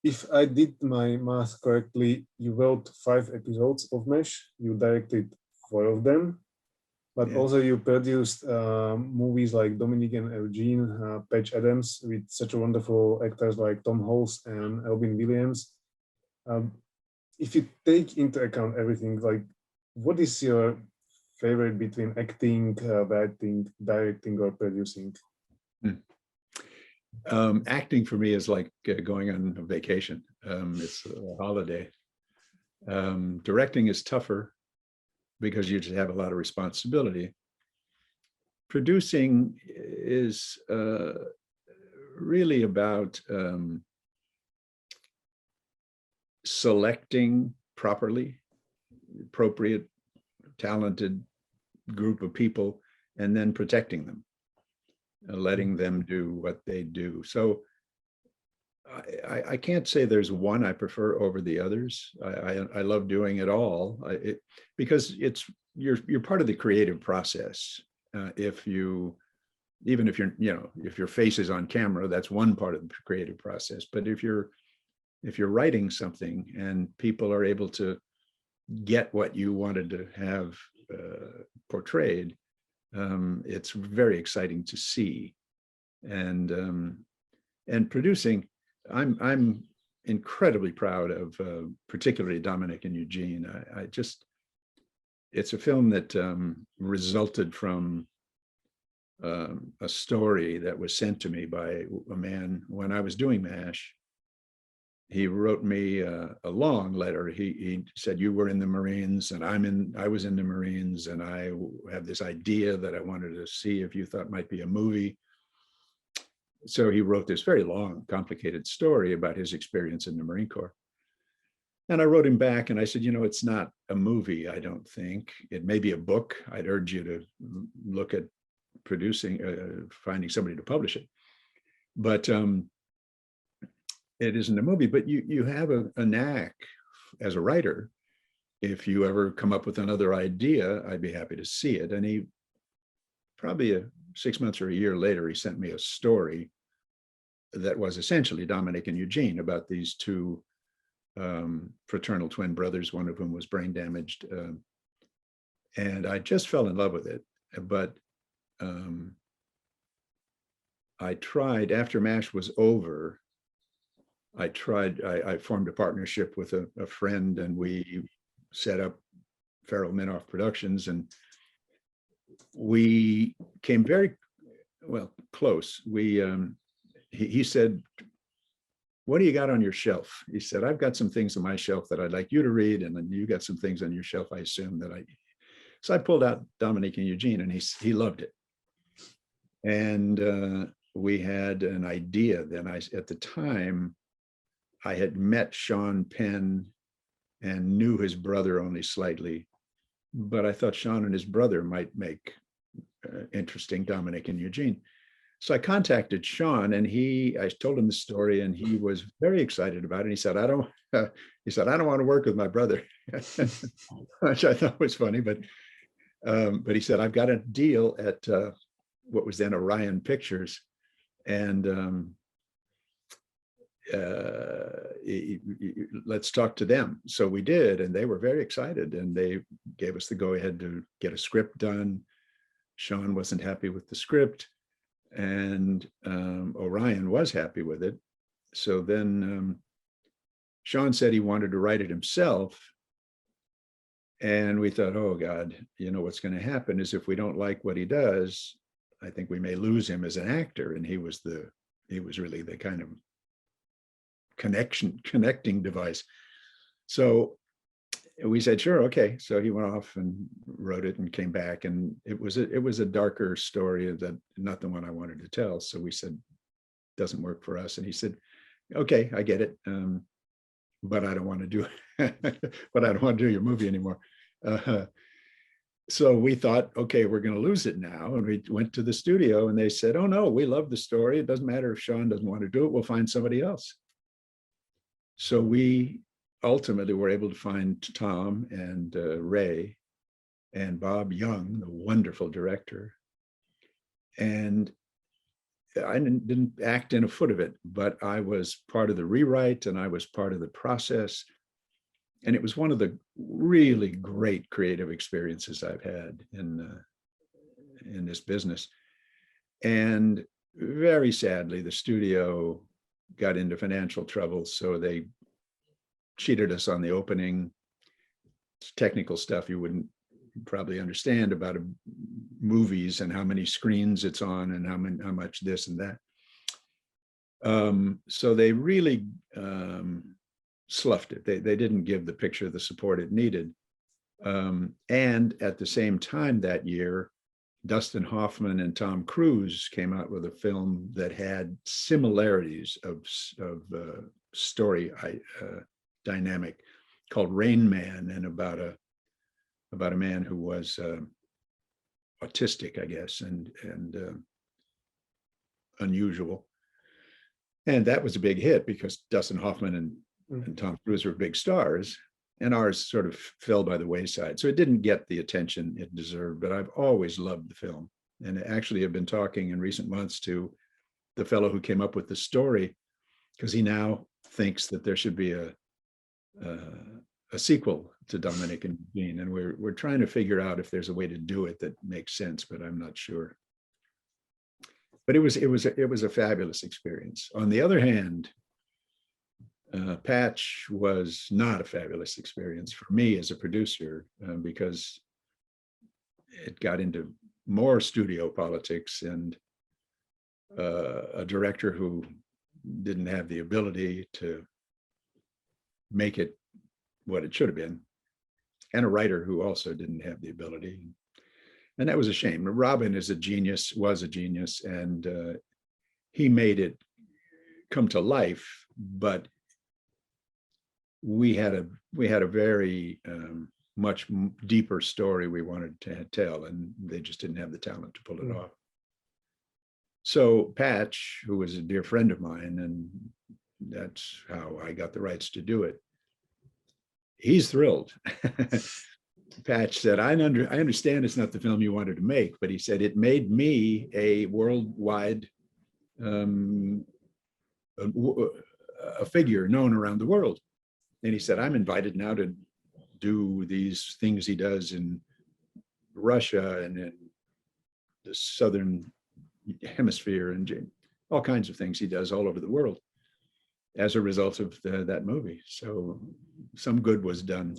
If I did my math correctly, you wrote 5 episodes of MASH. You directed 4 of them, but Yeah. also you produced movies like Dominick and Eugene, Patch Adams, with such wonderful actors like Tom Hulce and Elvin Williams. Um, if you take into account everything, like, what is your favorite between acting, writing, directing, or producing? Acting for me is like going on a vacation. It's a holiday. Directing is tougher because you just have a lot of responsibility. Producing is really about selecting properly, appropriate, talented group of people, and then protecting them, letting them do what they do. So I can't say there's one I prefer over the others. I love doing it all because you're part of the creative process. Even if if your face is on camera, that's one part of the creative process. But if you're writing something and people are able to get what you wanted to have portrayed, it's very exciting to see. And producing, I'm incredibly proud of particularly Dominick and Eugene. It's a film that resulted from a story that was sent to me by a man when I was doing MASH. He wrote me a long letter. He said, "You were in the Marines and I was in the Marines, and I have this idea that I wanted to see if you thought might be a movie." So he wrote this very long, complicated story about his experience in the Marine Corps. And I wrote him back and I said, it's not a movie, I don't think. It may be a book. I'd urge you to look at producing, finding somebody to publish it. But it isn't a movie, but you have a knack as a writer. If you ever come up with another idea, I'd be happy to see it. And he probably 6 months or a year later, he sent me a story that was essentially Dominick and Eugene, about these two fraternal twin brothers, one of whom was brain damaged. And I just fell in love with it. But I tried, after MASH was over, I formed a partnership with a friend, and we set up Farrell Productions, and we came very close. He said, "What do you got on your shelf?" He said, "I've got some things on my shelf that I'd like you to read, and then you got some things on your shelf, I assume that I." So I pulled out Dominick and Eugene, and he loved it. And we had an idea then. At the time, I had met Sean Penn and knew his brother only slightly, but I thought Sean and his brother might make interesting Dominick and Eugene. So I contacted Sean, and I told him the story, and he was very excited about it. And he said, I don't want to work with my brother," which I thought was funny. But he said, "I've got a deal at what was then Orion Pictures, and let's talk to them." So we did, and they were very excited, and they gave us the go-ahead to get a script done. Sean wasn't happy with the script, and Orion was happy with it. So then Sean said he wanted to write it himself. And we thought, oh God, what's going to happen is if we don't like what he does, I think we may lose him as an actor. And he was really the kind of connecting device. So we said, sure, okay. So he went off and wrote it and came back, and it was a darker story, that not the one I wanted to tell. So we said, doesn't work for us. And he said, okay, I get it, but I don't want to do but I don't want to do your movie anymore. So we thought, okay, we're going to lose it now. And we went to the studio, and they said, oh no, we love the story. It doesn't matter if Sean doesn't want to do it. We'll find somebody else. So we ultimately were able to find Tom and Ray and Bob Young, the wonderful director. And I didn't act in a foot of it, but I was part of the rewrite and I was part of the process. And it was one of the really great creative experiences I've had in this business. And very sadly, the studio got into financial trouble, so they cheated us on the opening. Technical stuff you wouldn't probably understand about movies and how many screens it's on and how much this and that. So they really sloughed it. They didn't give the picture the support it needed. And at the same time that year, Dustin Hoffman and Tom Cruise came out with a film that had similarities of story dynamic called Rain Man, and about a man who was autistic, I guess, and unusual. And that was a big hit because Dustin Hoffman and Tom Cruise were big stars, and ours sort of fell by the wayside. So it didn't get the attention it deserved, but I've always loved the film. And actually have been talking in recent months to the fellow who came up with the story, because he now thinks that there should be a sequel to Dominick and Eugene. And we're trying to figure out if there's a way to do it that makes sense, but I'm not sure. But it was a fabulous experience. On the other hand, Patch was not a fabulous experience for me as a producer, because it got into more studio politics and a director who didn't have the ability to make it what it should have been, and a writer who also didn't have the ability. And that was a shame. Robin was a genius, and he made it come to life, but we had a very much deeper story we wanted to tell, and they just didn't have the talent to pull it off. So Patch, who was a dear friend of mine, and that's how I got the rights to do it, he's thrilled. Patch said, I understand it's not the film you wanted to make, but he said, it made me a worldwide a figure known around the world. And he said, I'm invited now to do these things he does in Russia and in the Southern Hemisphere, and all kinds of things he does all over the world as a result of that movie. So some good was done.